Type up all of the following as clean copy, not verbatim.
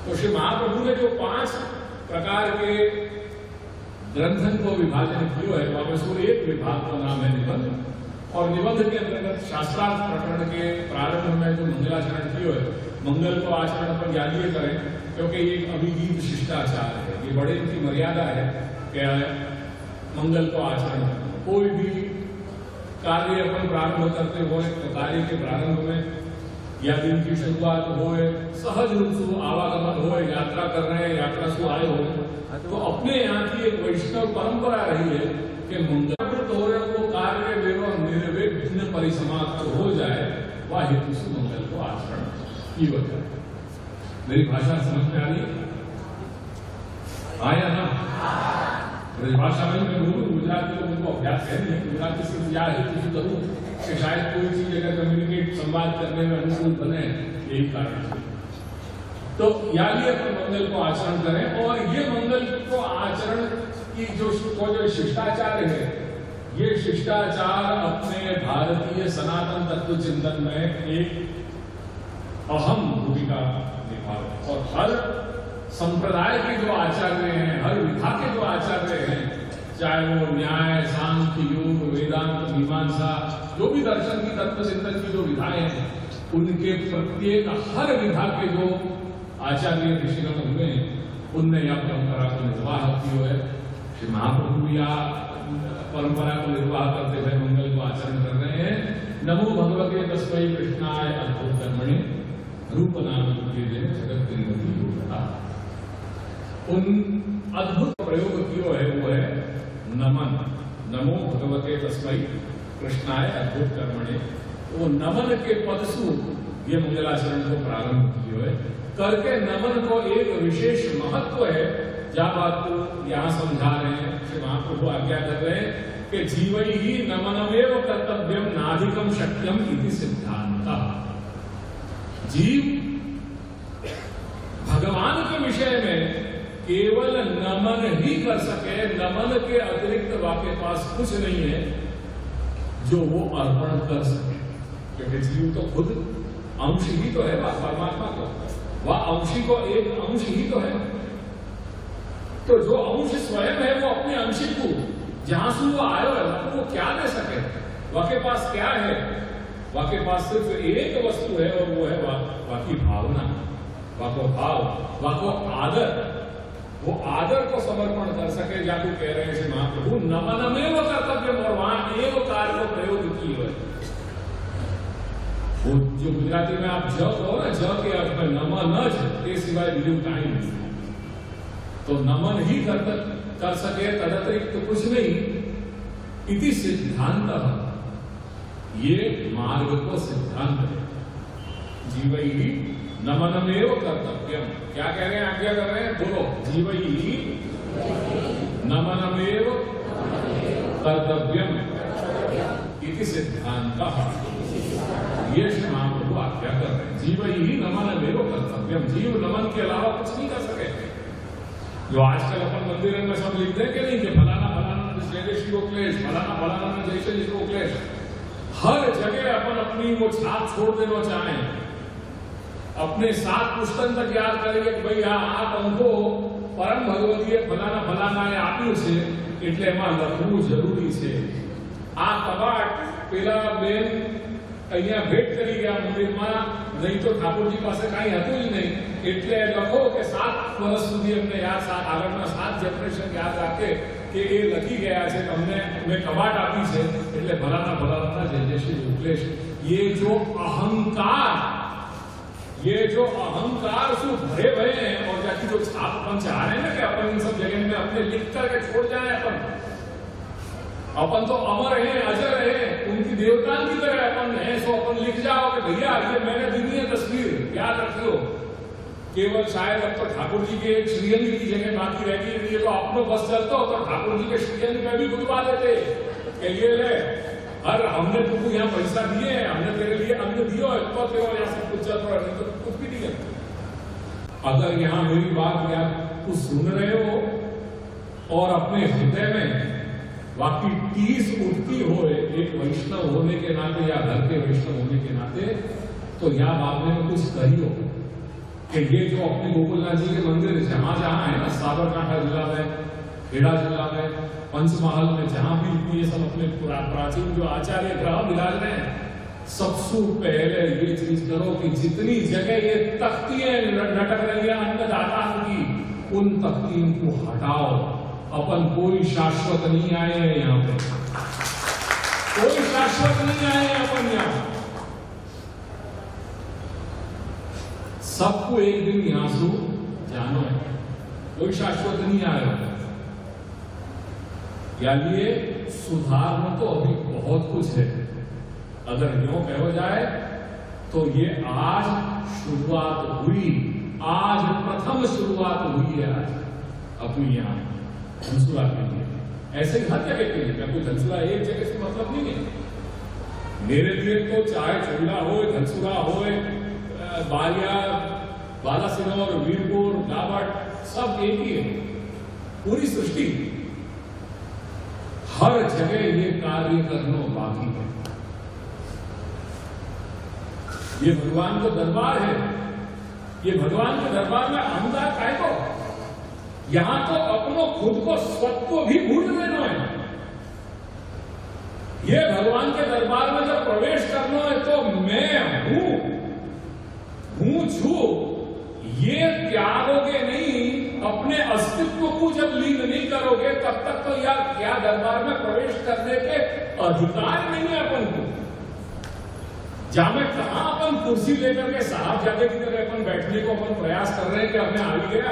तो श्री महाप्रभु ने जो 5 प्रकार के ग्रंथन को विभाजन किया है, वहाँ एक विभाग का नाम है निबंध। और निबंध के अंतर्गत शास्त्रार्थ प्रकरण के प्रारंभ में जो मंगलाचरण किया है, मंगल को आचरण पर याद ये करें, क्योंकि ये अभिगीत शिष्टाचार है, ये बड़े इनकी मर्यादा है। क्या है? मंगल को आचरण करना। कोई भी कार्य अपन प्रारंभ करते हो तो कार्य के प्रारंभ में या दिन की शुरुआत हो, सहज रूप से आवागमन हो, यात्रा कर रहे हैं, यात्रा से आए हो, तो अपने यहाँ की एक वैष्णव परंपरा रही है कि मंगल को कार्य निर्विघ्न परिसमाप्त हो जाए, वह हेतु से मंगल को आचरण की वजह है। मेरी भाषा समझ में आ रही है? आया ना? भाषा में मैं बोलूँ, गुजराती लोगों को अभ्यास है नहीं, गुजराती से क्या हेतु से करूँ कि शायद कोई चीज अगर कम्युनिकेट संवाद करने में अनुकूल बने, यही कारण है। तो यानी अपन मंगल को आचरण करें, और ये मंगल को आचरण की जो शिष्टाचार है, ये शिष्टाचार अपने भारतीय सनातन तत्व चिंतन में एक अहम भूमिका निभाते। और हर संप्रदाय के जो आचार्य हैं, हर विधा के जो आचार्य हैं, चाहे वो न्याय, सांख्य, योग, वेदांत, मीमांसा, जो भी दर्शन की तत्व चिंतन की जो विधाएं हैं, उनके प्रत्येक हर विधा के जो आचार्य ऋषिगण हुए, उनने यह परंपरा को निर्वाह किया है। श्री महाप्रभु या परंपरा को निर्वाह करते हुए मंगल को आचरण कर रहे हैं। नमो भगवते तस्मै कृष्णाय अद्भुत कर्मणे रूप नाम जगत त्रिमती योगता। उन अद्भुत प्रयोग किया है वो है नमन। नमो भगवते तस्मै कृष्णाय अद्भुत कर्मणे। वो नमन के पद से ये मंगलाचरण को प्रारंभ किया है। करके नमन को एक विशेष महत्व है, जब आप यहाँ समझा रहे हैं, श्री महाप्रभु आज्ञा कर रहे हैं कि जीवै ही नमनमेव कर्तव्यम नाधिकम शक्यम इति सिद्धांतः। जीव भगवान के विषय में केवल नमन ही कर सके, नमन के अतिरिक्त वाके पास कुछ नहीं है जो वो अर्पण कर सके, क्योंकि जीव तो खुद अंश ही तो है परमात्मा को, वह अंशी को एक अंश ही तो है। तो जो अंश स्वयं है वो अपने अंशी को जहां से वो आयो है वो क्या दे सके? वाके पास क्या है? वाके पास सिर्फ एक वस्तु है, और वो है वाकी भावना, वाको भाव, वाको आदर। वो आदर को समर्पण कर सके, जाको कह रहे हैं श्री महाप्रभु नमनमेव कर्तव्य, और वहां एक कार्य को प्रयोग की है। वो जो गुजराती में आप ज कहो ना, ज के अर्थ में नमन के सिवाय बिल्कुल टाइम नहीं, तो नमन ही कर सके, तदतिरिक्त तो कुछ नहीं। इति सिद्धांत, ये मार्ग को सिद्धांत है। जीवै ही नमनमेव कर्तव्यम। क्या कह रहे हैं? आज्ञा कर रहे हैं, बोलो। जीवै ही नमनमेव कर्तव्यम इति सिद्धांत, ये श्री महाप्रभु आज्ञा कर रहे हैं। जीव ही नमनमेव कर्तव्यम। जीव नमन के अलावा कुछ नहीं कर सके। जो आजकल अपन मंदिर में सब लिखते हैं कि नहीं, कि फलाना फलाना जैसे शिव क्लेश, फलाना फलाना जैसे शिव क्लेश, हर जगह अपन अपनी वो छाप छोड़ देना चाहें, अपने 7 पुस्तक तक याद करेंगे कि भाई आप हमको परम भगवतीय फलाना फलाना है आप्યું છે, એટલે એમાં લખવું જરૂરી છે। આ કબાટ પેલા બેન અહીંયા ભેટ કરી ગયા મંદિરમાં, નહીં તો ઠાકોરજી પાસે કાંઈ હતું જ નહીં, એટલે લખો કે 7 વર્ષ સુધી અમને યાદ, આગળના 7 જનરેશન યાદ રાખે કે એ લખી ગયા છે, તમને મેં કબાટ આપી છે, એટલે ભલાના ભલાના જય જય શ્રી રૂપલેશ। ये जो अहंकार से भरे भरे हैं, और जाकि जो छाप अपन चाह रहे हैं ना कि अपन इन सब जगह में अपने लिख करके छोड़ जाए, अपन तो अमर हैं, अजर हैं, उनकी देवता की तरह अपन है, सो अपन लिख जाओ कि भैया ये मैंने दी है तस्वीर, याद रख लो। केवल शायद अब तो ठाकुर जी के श्रीअंग की जगह बाकी रहती है, ये तो अपनों बस चलता हो तो ठाकुर जी के श्रीअंग में भी गुदवा देते कि ये ले, अरे हमने तुमको यहाँ पैसा दिए हैं, हमने तेरे लिए अन्न दिया है, तो केवल यहाँ सब कुछ चल रहा है, तो कुछ भी नहीं है। अगर यहाँ मेरी बात या कुछ सुन रहे हो और अपने हृदय में बाकी 30 उठती हो एक वैष्णव होने के नाते या घर के वैष्णव होने के नाते, तो यहाँ बात में कुछ कही हो, कि ये जो अपने गोकुलनाथ जी के मंदिर जहां जहां है ना, साबरकांठा जिला में, खेड़ा जिला में, पंचमहल में, जहां भी ये सब अपने प्राचीन जो आचार्य ग्रह विराज रहे हैं, सबसे पहले ये चीज करो कि जितनी जगह ये तख्तियां लटक रही है अन्नदाता की, उन तख्तियों को हटाओ। अपन कोई शाश्वत नहीं आए हैं यहाँ पे, कोई शाश्वत नहीं आए हैं अपन यहाँ। सबको एक दिन यहां से जानो है, कोई शाश्वत नहीं आया। यानी सुधारना तो अभी बहुत कुछ है। अगर यूं कहो जाए तो ये आज शुरुआत हुई, आज प्रथम शुरुआत हुई है आज अपनी यहाँ धनसुरा के लिए। ऐसे ही हर जगह के लिए, कोई धनसुरा एक जगह से मतलब नहीं है। मेरे लिए तो चाहे चुड़ा हो, धनसुरा हो, बालिया, बालासिनोर, वीरपुर, गावट, सब एक ही है। पूरी सृष्टि हर जगह ये कार्य करना बाकी है। ये भगवान का दरबार है, ये भगवान के दरबार में आमदार काय को, यहां तो अपनो खुद को स्वत्व को भी भूल देना है। ये भगवान के दरबार में जब प्रवेश करना है तो मैं हूं छू, ये त्यागोगे नहीं, अपने अस्तित्व को जब लीन नहीं करोगे तब तक तो यार क्या दरबार में प्रवेश करने के अधिकार नहीं है अपन को। जहां में कहां अपन कुर्सी लेकर के साहब जाके की तरह अपन बैठने को अपन प्रयास कर रहे हैं कि हमने आ ही गया।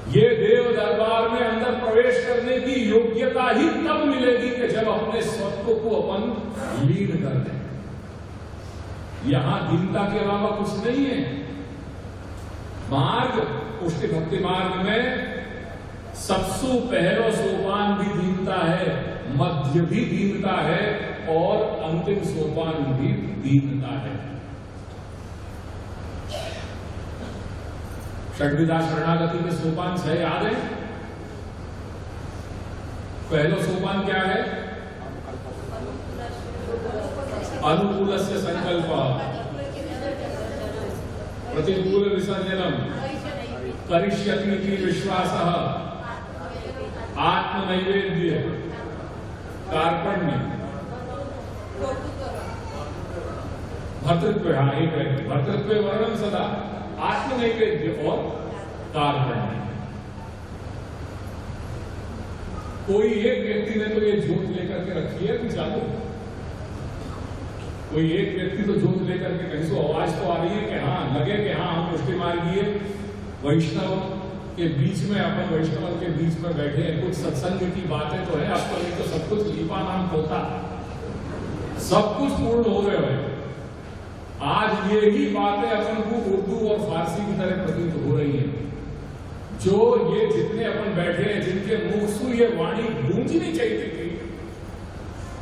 ये देव दरबार में अंदर प्रवेश करने की योग्यता ही तब मिलेगी कि जब अपने स्वत्व को अपन लीन कर दें। यहां दीनता के अलावा कुछ नहीं है। मार्ग, पुष्टि भक्ति मार्ग में सबसे पहला सोपान भी दीनता है, मध्य भी दीनता है और अंतिम सोपान भी दीनता है। षड्विधा शरणागति के सोपान 6 याद है। पहला सोपान क्या है? अनुकूलस्य संकल्प, प्रतिकूल विसर्जनम, करिष्यति विश्वासः, आत्मनैवेद्य, कार्पण्य, भर्तृत्व। हाँ, एक है भर्तृत्व वर्णन सदा, आत्मनैवेद्य और कार्पण्य। कोई एक व्यक्ति ने तो ये जोत लेकर के रखी है कि चालू, कोई एक व्यक्ति तो जोत लेकर के कहीं से आवाज तो आ रही है कि हाँ लगे कि हाँ हम पुष्टि मार्गीय वैष्णव के बीच में, अपन वैष्णव के बीच में बैठे हैं, कुछ सत्संग की बातें तो है। आपको नहीं तो सब कुछ लीपा नाम होता, सब कुछ पूर्ण हो गए हैं। आज ये ही बातें अपन को उर्दू और फारसी की तरह प्रतीत हो रही है। जो ये जितने अपन बैठे हैं, जिनके मुख से ये वाणी गूंजनी चाहिए थी,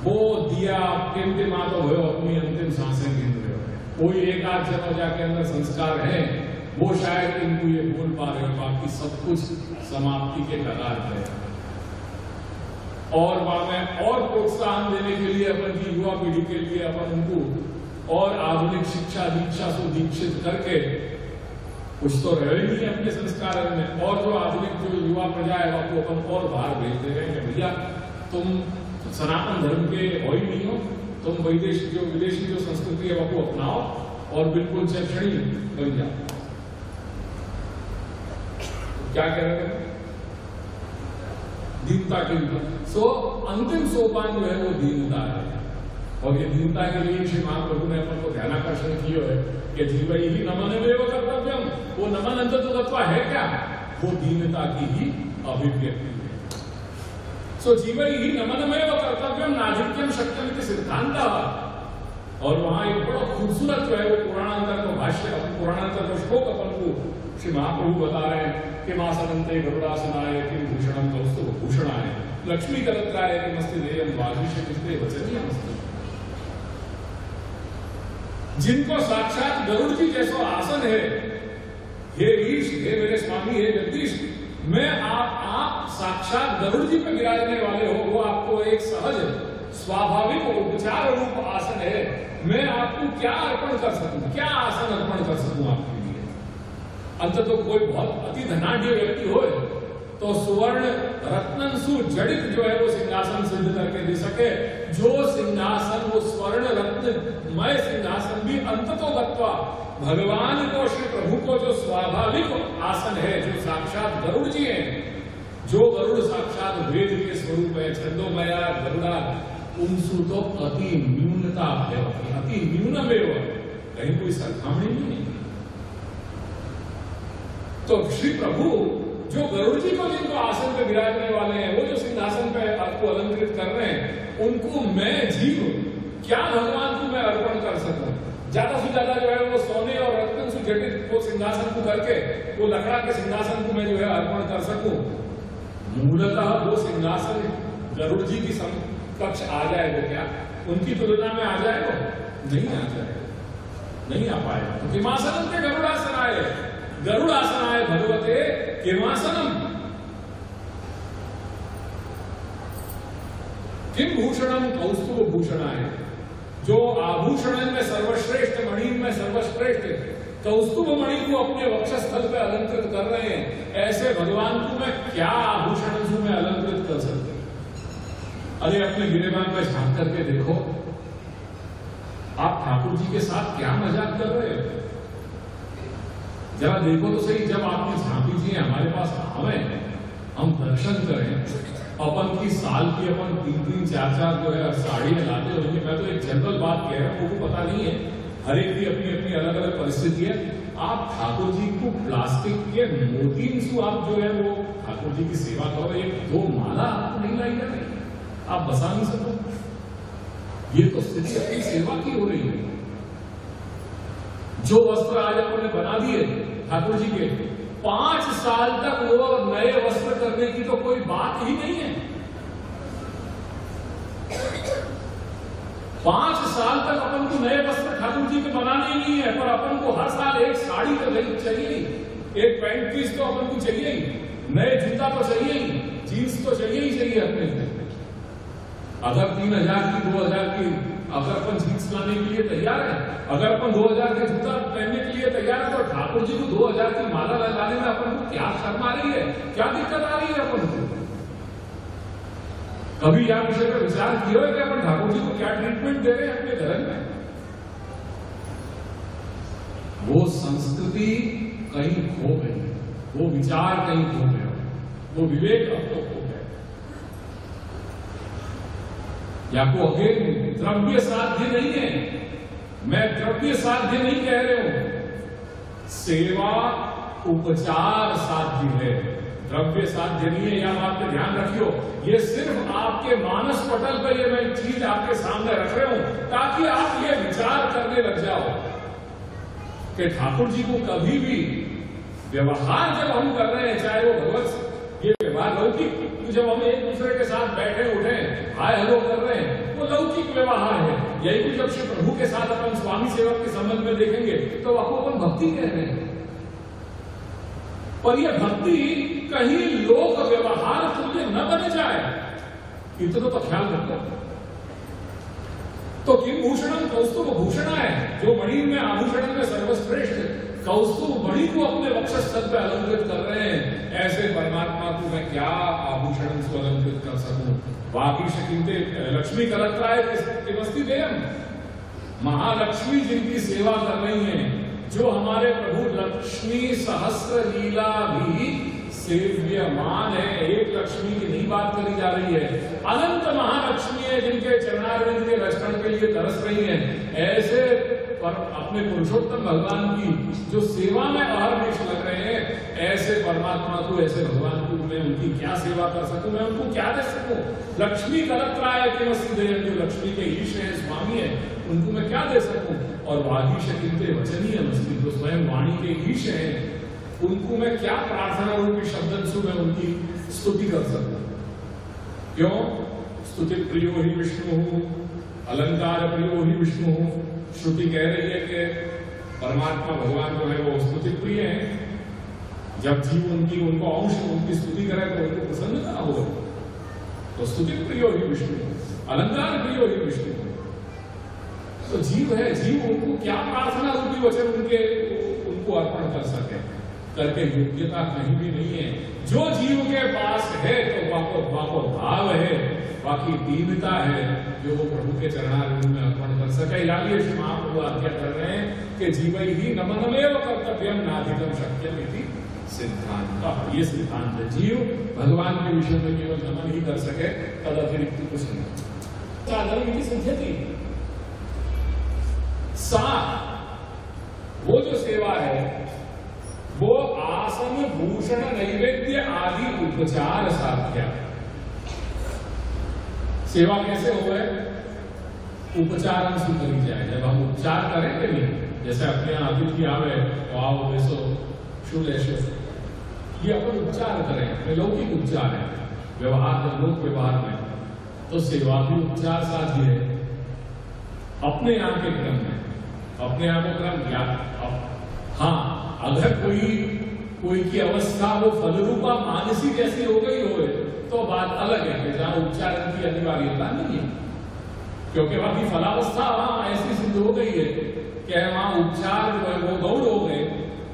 वो दिया टिमटिमा तो हो अपनी अंतिम सांसें गिन रहे हो। कोई एक आध जगह के अंदर संस्कार है, वो शायद इनको ये बोल पा रहे हो, बाकी सब कुछ समाप्ति के कगार पे है। और वहां में और प्रोत्साहन देने के लिए अपन की युवा पीढ़ी के लिए अपन उनको और आधुनिक शिक्षा दीक्षा से दीक्षित करके, कुछ तो रहे ही नहीं अपने संस्कार में, और जो आधुनिक जो युवा प्रजा है वो अपन और बाहर भेजते हैं। भैया तुम सनातन धर्म के हो ही नहीं हो, तुम विदेशी जो संस्कृति है वो अपनाओ और बिल्कुल चक्षणी बन जाओ। क्या कह रहे हैं? दीनता के ऊपर। सो अंतिम सोपान जो है वो दीनता है, और ये दीनता के लिए श्री महाप्रभु ने अपन को ध्यानाकर्षण किया है कि जीवई ही नमनमेव कर्तव्यम। वो नमन अंतत्व है क्या? वो दीनता की ही अभिव्यक्ति है। सो जीवई ही नमनमेव कर्तव्यम नाधिक्यम शक्यम सिद्धांत। और वहां एक बड़ा खूबसूरत जो है वो पुराणांतर का भाष्य, पुराणांतर का श्लोक अपन को श्री महाप्रभु बता रहे हैं कि मासनंते गरुड़ासनाय किम भूषणम दोस्तों भूषणाय लक्ष्मी कलत्राय किमस्ति देयम वागीशे वचनीयमस्ति। जिनको साक्षात गरुड़ जी जैसा आसन है, हे ईश, हे मेरे स्वामी, हे जगदीश, मैं आप साक्षात गरुड़ जी पे विराजने वाले हो, वो आपको एक सहज स्वाभाविक उपचार रूप आसन है, मैं आपको क्या अर्पण कर सकूं, क्या आसन अर्पण कर सकूं आपके लिए। अंत तो कोई बहुत अति धनाढ्य व्यक्ति हो तो सुवर्ण रत्नंसु जड़ित जो है वो सिंहासन सिद्ध करके दे सके, जो सिंहासन वो स्वर्ण रत्नमय सिंहासन भी अंततो गत्वा भगवान को, श्री प्रभु को जो स्वाभाविक आसन है, जो साक्षात गरुड़ जी हैं, जो गरुड़ साक्षात वेद के स्वरूप है, छंदोमया गरुड़ा, उनसु तो अति न्यूनता है, अति न्यूनमेव, कहीं कोई सरखामणी नहीं है। तो श्री प्रभु जो गरुड़ जी को जिनको आसन पे विराजने वाले हैं, वो जो सिंहासन पे आपको अलंकृत कर रहे हैं, उनको मैं जीव क्या भगवान को मैं अर्पण कर सकूं। ज्यादा से ज्यादा जो है वो सोने और रत्न से जटित वो सिंहासन को करके वो लकड़ा के सिंहासन को मैं जो है अर्पण कर सकूं। मूलतः वो सिंहासन गरुड़ जी की समकक्ष आ जाएगा क्या, उनकी तुलना में आ जाएगा? नहीं आ जाएगा, नहीं आ पाएगा। तो किमासनम के गरुड़ासन आए, गरुड़ासन आए भगवते किमासनम। किम भूषणम कौस्तुभ भूषणाय, जो आभूषण में सर्वश्रेष्ठ, मणि में सर्वश्रेष्ठ कौस्तुभ मणि को अपने वक्षस्थल पे अलंकृत कर रहे हैं, ऐसे भगवान को मैं क्या आभूषण में अलंकृत कर सकते? अरे अपने गिरेबान में झांक करके देखो, आप ठाकुर जी के साथ क्या मजाक कर रहे हो? जरा देखो तो सही, जब आपने झांकी जी हमारे पास हमें हम दर्शन करें, अपन की साल की अपन 3-3, 4-4 जो है साड़ियां लाते होंगे। मैं तो एक जनरल बात कह रहा हूं, को पता नहीं है, हर एक की अपनी अपनी अलग अलग परिस्थिति है। आप ठाकुर जी को प्लास्टिक के मोतीन से आप जो है वो ठाकुर जी की सेवा करो, एक दो माला आपको नहीं लाई जाती, आप बसा नहीं सको। ये तो स्थिति अपनी सेवा की हो रही है। जो वस्त्र आज आपने बना दिए ठाकुर जी के, 5 साल तक वो नए वस्त्र करने की तो कोई बात ही नहीं है। 5 साल तक अपन को नए वस्त्र ठाकुर जी के बनाने ही नहीं है, पर अपन को हर साल एक साड़ी तो चाहिए, एक पैंट पीस तो अपन को चाहिए ही, नए जूता तो चाहिए ही, जीन्स तो चाहिए ही चाहिए अपने। अगर 3000 की 2000 की अगर अपन जीन्स लाने के लिए तैयार है, अगर अपन 2000 के जूता पहनने के लिए तैयार है, तो ठाकुर जी को 2000 की माला लगाने में अपन को क्या शर्म आ रही है, क्या दिक्कत आ रही है अपन को? कभी यह विषय पर विचार किया है कि अपन ठाकुर जी को क्या ट्रीटमेंट दे रहे हैं अपने धर्म में? वो संस्कृति कहीं खो गई, वो विचार कहीं खो गया, वो विवेक अब तो खो गया। या को अगेन द्रव्य साध्य नहीं है, मैं द्रव्य साध्य नहीं कह रहे हूं, सेवा उपचार साध्य है, द्रव्य साध्य नहीं है। यह बात पे ध्यान रखियो। ये सिर्फ आपके मानस पटल पर ये मैं चीज आपके सामने रख रहा हूं ताकि आप ये विचार करने लग जाओ कि ठाकुर जी को कभी भी व्यवहार जब हम कर रहे हैं, चाहे वो भगवत ये व्यवहार लौकिक, जब हम एक दूसरे के साथ बैठे उठे हाय हेलो कर रहे हैं, वो लौकिक व्यवहार है। यही कुछ जब श्री प्रभु के साथ अपन स्वामी सेवक के संबंध में देखेंगे तो आपको अपन भक्ति कह रहे हैं, पर यह भक्ति कहीं लोक व्यवहार तुल्य न बन जाए, इतना तो ख्याल रखो। तो किम भूषणम कौस्तुभ भूषण है, जो मणि में आभूषण में सर्वश्रेष्ठ कौस्तुभ मणि को अपने वक्षस्थल पे अलंकृत कर रहे हैं, ऐसे परमात्मा को मैं क्या आभूषण से अलंकृत कर सकूं? बाकी शकीते लक्ष्मी कलत्राय किमस्ति देयम, महालक्ष्मी जिनकी सेवा कर रही हैं, जो हमारे प्रभु लक्ष्मी सहस्र लीला भी सेव्यमान है। एक लक्ष्मी की नहीं बात करी जा रही है, अनंत महालक्ष्मी है जिनके चरणारविंद के रक्षण के लिए तरस रही हैं। ऐसे पर अपने पुरुषोत्तम भगवान की जो सेवा में अहर्निश लग रहे हैं, ऐसे परमात्मा को, ऐसे भगवान को मैं उनकी क्या सेवा कर सकूं, मैं उनको क्या दे सकूं? लक्ष्मी कलत्राय किमस्ति देयम, जो लक्ष्मी के ईश है, स्वामी है, उनको मैं क्या दे सकूं? और वागीश किंते वचनीय मस्ति, जो स्वयं वाणी के ईश है, उनको मैं क्या प्रार्थना रूपी शब्द से मैं उनकी स्तुति कर सकूं? क्यों? स्तुति प्रियो ही विष्णु, अलंकार प्रियो ही विष्णु। श्रुति कह रही है कि परमात्मा भगवान जो है वो स्तुति प्रिय है। जब जीव उनको अंश उनकी स्तुति करे तो उनको प्रसन्नता हो, तो स्तुति प्रियो ही विष्णु। अलंकार प्रियो ही विष्णु। तो जीव है, जीव उनको क्या प्रार्थना रूपी वचन उनको अर्पण कर सके, करके योग्यता कहीं भी नहीं है। जो जीव के पास है तो वाको भाव है, बाकी दीनता है जो वो प्रभु के चरणारविंद में अर्पण कर सके। यानी श्री महाप्रभु आज्ञा कर रहे हैं कि जीव ही नमनमेव कर्तव्यम नाधिकम शक्यम इति सिद्धांत। ये सिद्धांत है, जीव भगवान के विषय में केवल नमन ही कर सके, तद अतिरिक्त कुछ नहीं। साधन की संख्या थी वो जो सेवा है वो आसन भूषण नैवेद्य आदि उपचार साध्या। सेवा कैसे हो गए? उपचार से करी जाए। जब हम उपचार करेंगे नहीं, जैसे अपने यहाँ अतिथि आवे तो आओ बेसो शुल ऐशो, ये अपन उपचार करें, लौकिक उपचार है व्यवहार लोक व्यवहार में। तो सेवा भी उपचार साध्य है अपने यहाँ के क्रम में, अपने आप को क्रम क्या। हाँ, अगर कोई की अवस्था वो फलरूपा मानसी जैसी हो गई हो तो बात अलग है कि जहां उपचार की अनिवार्यता नहीं है, क्योंकि बाकी फलावस्था वहां ऐसी सिद्ध हो गई है कि वहां उपचार जो है वो गौड़ हो गए,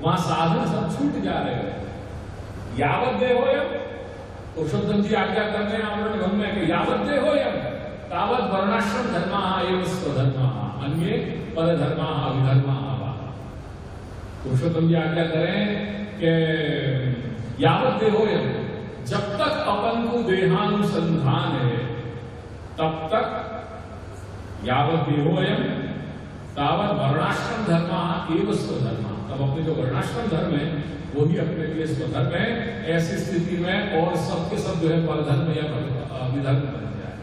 वहां साधन सब छूट जा रहे हैं। यावत देहोयम, पुरुषोत्तम जी आज्ञा करते हैं आवरण में कि यावत देहोयम तावत वर्णाश्रम धर्मा एवं स्वधर्मा अन्ये पर धर्मा अभिधर्मा। पुरुषोत्तम जी आज्ञा करें कि यावत देहोयम, जब तक अपन को देहानुसंधान है तब तक यावत देहोयम तावत वर्णाश्रम धर्मा एवं स्वधर्मा। तब अपने जो वर्णाश्रम धर्म है वही अपने लिए स्वधर्म है। ऐसी स्थिति में और सबके सब जो है परधर्म या विधर्म बन जाए।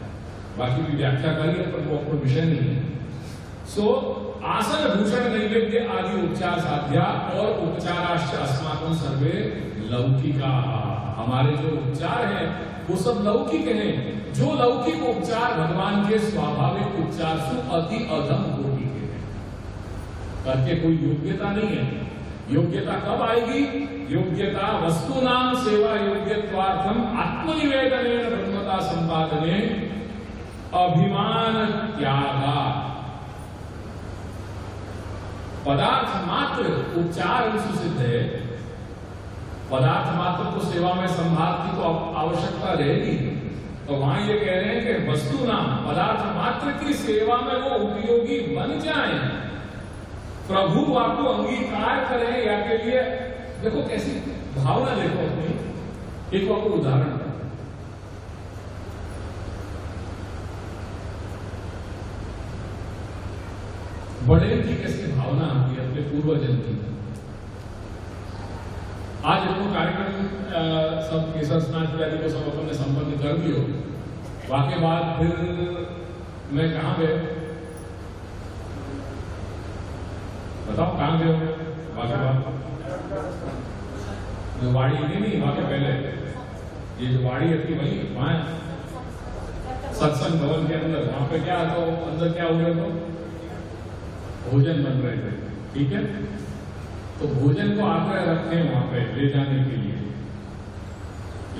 बाकी की व्याख्या करिए पर वो अपना विषय नहीं है। आसन भूषण नैवेद्य आदि उपचार साध्या और उपचाराश्च अस्माकं सर्वे लौकिका। हमारे जो उपचार हैं वो सब लौकिक हैं। जो लौकिक उपचार भगवान के स्वाभाविक उपचार से अति अधम कोटि के हैं, करके कोई योग्यता नहीं है। योग्यता कब आएगी? योग्यता वस्तुनाम सेवा योग्यत्वार्थम आत्मनिवेदनेन ब्रह्मता संपादने अभिमान त्यागा। पदार्थ मात्र उपचार सिद्ध है, पदार्थ मात्र तो सेवा में संभाग की तो आवश्यकता रहेगी। तो वहां ये कह रहे हैं कि वस्तु नाम पदार्थ मात्र की सेवा में वो उपयोगी बन जाए, प्रभु आपको अंगीकार करें या के लिए। देखो कैसी भावना, देखो अपनी एक आपको उदाहरण, बड़े की कैसी भावना आती है अपने पूर्वजन की। आज अपने कार्यक्रम सब केसर स्नान इत्यादि को सब अपन ने संपन्न कर दियो। वाके बाद फिर मैं कहाँ गए बताओ, कहाँ गए वाके बाद? जो वाड़ी नहीं वाके पहले ये जो वाड़ी थी वही वहां सत्संग भवन के अंदर, वहां पे क्या तो अंदर क्या हो रहे थे? भोजन बन रहे थे, ठीक है। तो भोजन को आग्रह रखते हैं वहां पे ले जाने के लिए।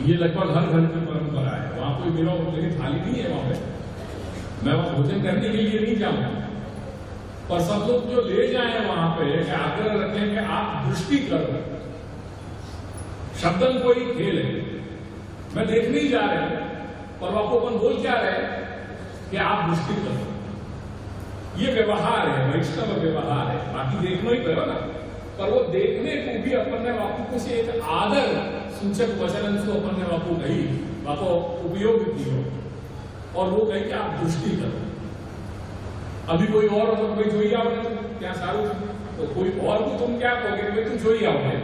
ये लगभग हर घर की परंपरा है। वहां कोई मेरी थाली नहीं है वहां पे, मैं वहां भोजन करने के लिए नहीं जाऊंगा, पर सब लोग जो ले जाए वहां पे आग्रह रखें कि आप दृष्टि करो। शब्दन कोई खेल है, मैं देखने ही जा रहे हैं, पर आपको अपन बोल क्या रहे कि आप दृष्टि करो। ये व्यवहार है, वैष्णव व्यवहार है। बाकी देखना ही करो ना, पर वो देखने को भी अपन ने वापू से एक आदर सूचक वचन से अपन ने वापू कही, वापू उपयोग की हो, और वो कही कि आप दृष्टि करो। अभी कोई और तो कोई जोई आओ क्या सारू, तो कोई और को तुम क्या कहोगे? तुम जोई आओगे,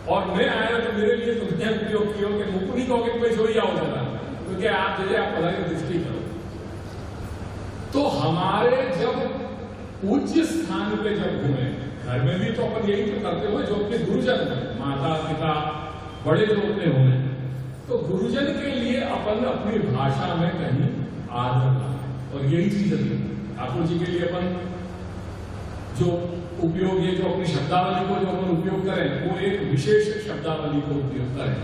और मैं आया तो मेरे लिए तुम क्या उपयोग किया कि मुकुनी कहोगे कोई जोई आओ जरा, क्योंकि आप जैसे आप पढ़ाई दृष्टि करो। तो हमारे जब पूज्य स्थान पे जब घूमे, घर में भी तो अपन यही तो करते हुए जो अपने गुरुजन माता पिता बड़े जो अपने हुए, तो गुरुजन के लिए अपन अपनी भाषा में कहीं आदर करें। और यही चीज है ठाकुर जी के लिए अपन जो उपयोग है, जो अपनी शब्दावली को जो अपन उपयोग करें वो एक विशेष शब्दावली को उपयोग करें।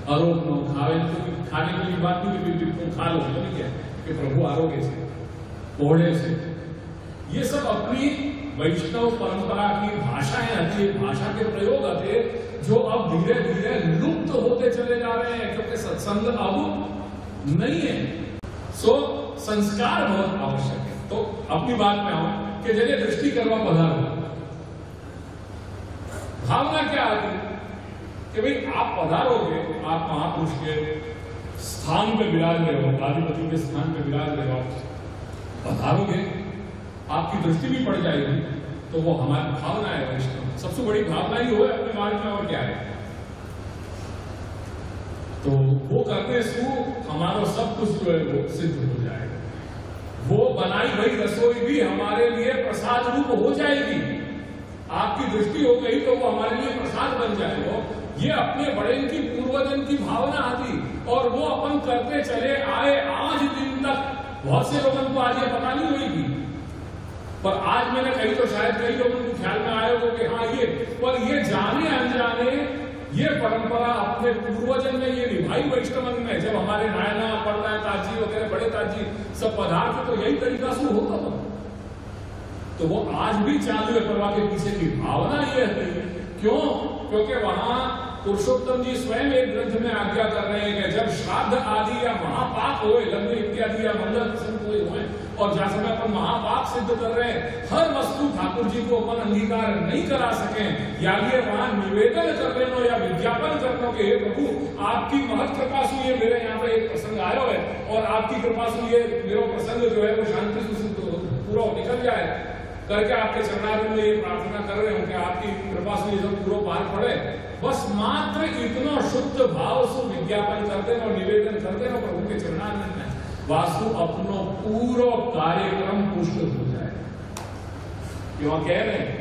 आरोप नो खावे, तो खाने के लिए बात नहीं कि खा लो, नहीं क्या कि प्रभु आरोग्य से, कोहड़े से, ये सब अपनी वैष्णव परंपरा की भाषाएं आती, भाषा के प्रयोग आते, जो अब धीरे धीरे लुप्त होते चले जा रहे हैं, क्योंकि सत्संग अब नहीं है। सो संस्कार बहुत आवश्यक है। तो अपनी बात में आऊं कि जैसे दृष्टि करवा पधारो, भावना क्या आती कि भाई आप पधारोगे, आप महापुरुष के स्थान पे विराज रहे हो, आदिपति के स्थान पे विराज रहे हो, पधारोगे, आपकी दृष्टि भी पड़ जाएगी, तो वो हमारी भावना है वैष्णव। सबसे बड़ी भावना ही हो अपने मार्ग में, और क्या है। तो वो करने से हमारा सब कुछ जो है वो सिद्ध हो जाएगा। वो बनाई हुई रसोई भी हमारे लिए प्रसाद रूप हो जाएगी। आपकी दृष्टि हो गई तो वो हमारे लिए प्रसाद बन जाएगा। ये अपने बड़े की पूर्वजन की भावना आती, और वो अपन करते चले आए आज दिन तक। बहुत से लोगों को आज ये पता नहीं हुई थी, पर आज मैंने कही तो शायद कई लोगों को ख्याल में आया हो कि हाँ ये, पर ये जाने अनजाने ये परंपरा अपने पूर्वजन ने ये निभाई वैष्णव में। जब हमारे नायना पड़ना ताजी वगैरह बड़े ताजी सब पदार्थ तो यही तरीका से होता था, तो वो आज भी चालू है। परवा के पीछे की भावना ये है, क्यों? क्योंकि वहां पुरुषोत्तम जी स्वयं एक ग्रंथ में आज्ञा कर रहे हैं कि जब श्राद्ध आदि या महापाप हुए, लग्न इत्यादि या मंगल प्रसंग हुए, और जहां समय अपन महापाप सिद्ध कर रहे हैं, हर वस्तु ठाकुर जी को अपन अंगीकार नहीं करा सके, या ये वहां निवेदन कर लेना या विज्ञापन करना कि हे प्रभु आपकी महत कृपा से ये मेरे यहाँ पे एक प्रसंग आया है, और आपकी कृपा से ये मेरा प्रसंग जो है वो शांति से पूरा निकल जाए करके आपके चरणार्विंद में ये प्रार्थना कर रहे हो कि आपकी कृपा से ये सब पूरा पार पड़े। बस मात्र इतना शुद्ध भाव से विज्ञापन कर देना और निवेदन कर देना प्रभु के चरणार्विंद में, वास्तु अपनो पूरा कार्यक्रम पुष्ट हो जाए। क्यों कह रहे हैं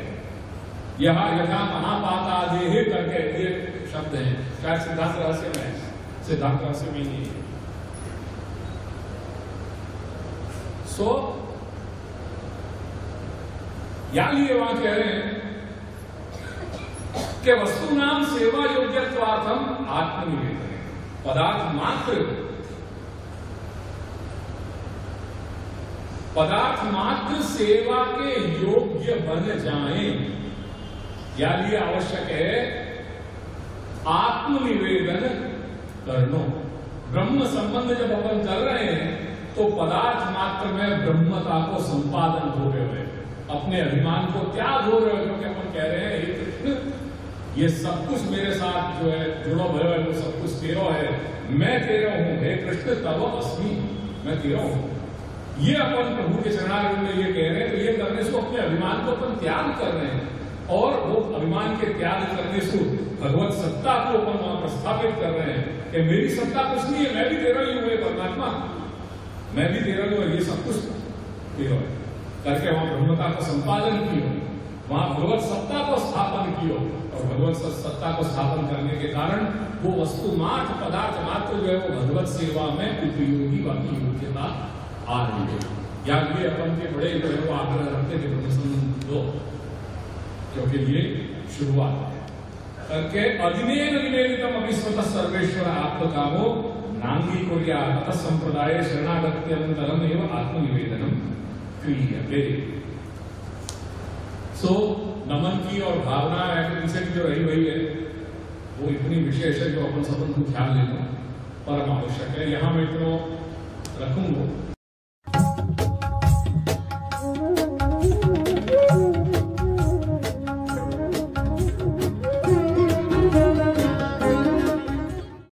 यह यथा महापाता देहे करके ये शब्द है, शायद सिद्धांत रहस्य में, सिद्धांत रहस्य में नहीं है। सो ये वहां कह रहे हैं कि वस्तु नाम सेवा योग्यत्वार्थम आत्मनिवेदन, पदार्थ मात्र सेवा के योग्य बन जाएं, या लिए आवश्यक है आत्मनिवेदन करना। ब्रह्म संबंध जब अपन कर रहे हैं तो पदार्थ मात्र में ब्रह्मता को संपादन हो रहे हुए, अपने अभिमान को त्याग हो रहे हो, क्योंकि अपन कह रहे हैं हे कृष्ण ये सब कुछ मेरे साथ जो है जुड़ा हुआ है, वो सब कुछ तेरा है, मैं तेरा हूं, हे कृष्ण तव अस्मि, मैं तेरा हूं। ये अपन प्रभु के चरणारविंद में ये कह रहे हैं, तो ये करने से अपने अभिमान को अपन त्याग कर रहे हैं, और वो अभिमान के त्याग करने से भगवत सत्ता को अपन वहां प्रस्थापित कर रहे हैं कि मेरी सत्ता कुछ नहीं है, मैं भी तेरा ही हूं परमात्मा, मैं भी तेरा ही हूं, ये सब कुछ तेरा है करके वहां ब्रह्मता का संपादन किया, वहां भगवत सत्ता को स्थापन किया, और भगवत सत्ता को स्थापन करने के कारण वो वस्तु मात्र पदार्थ मात्र जो है वो भगवत सेवा में उपयोगी वाकी योग्यता आ रही है। या ये अपन के बड़े जो है वो आग्रह रखते थे ब्रह्मसंबंध दो, क्योंकि ये शुरुआत है करके अदिनेन निवेदितम अभिस्वतः सर्वेश्वर आत्मकामो नांगी कुर्या ततः संप्रदाय शरणागत्यंतरम एवं आत्मनिवेदनम क्रियते। सो नमन की और भावना पीछे की जो रही हुई है वो इतनी विशेष है जो अपन सबन को ख्याल लेना परम आवश्यक है। यहाँ मैं इतना रखूंगा।